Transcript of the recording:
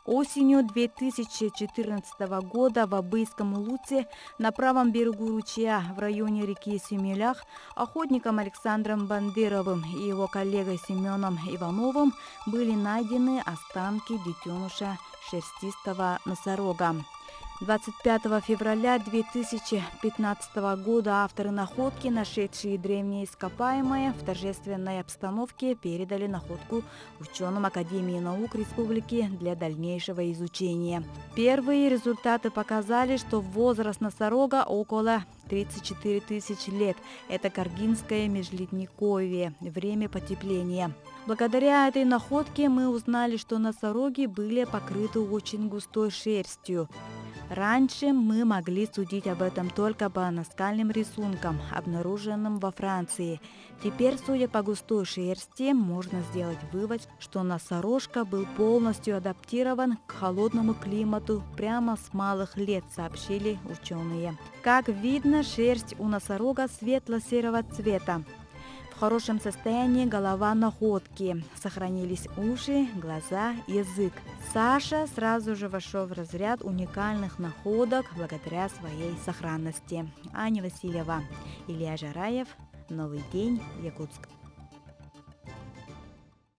Осенью 2014 года в Абыйском Луце на правом берегу ручья в районе реки Семилях охотником Александром Бандеровым и его коллегой Семеном Ивановым были найдены останки детеныша шерстистого носорога. 25 февраля 2015 года авторы находки, нашедшие древние ископаемые, в торжественной обстановке передали находку ученым Академии наук Республики для дальнейшего изучения. Первые результаты показали, что возраст носорога около 34 тысячи лет. Это Каргинское межледниковье, время потепления. Благодаря этой находке мы узнали, что носороги были покрыты очень густой шерстью. Раньше мы могли судить об этом только по наскальным рисункам, обнаруженным во Франции. Теперь, судя по густой шерсти, можно сделать вывод, что носорожка был полностью адаптирован к холодному климату прямо с малых лет, сообщили ученые. Как видно, шерсть у носорога светло-серого цвета. В хорошем состоянии голова находки. Сохранились уши, глаза, язык. Саша сразу же вошел в разряд уникальных находок благодаря своей сохранности. Аня Васильева, Илья Жараев. Новый день, Якутск.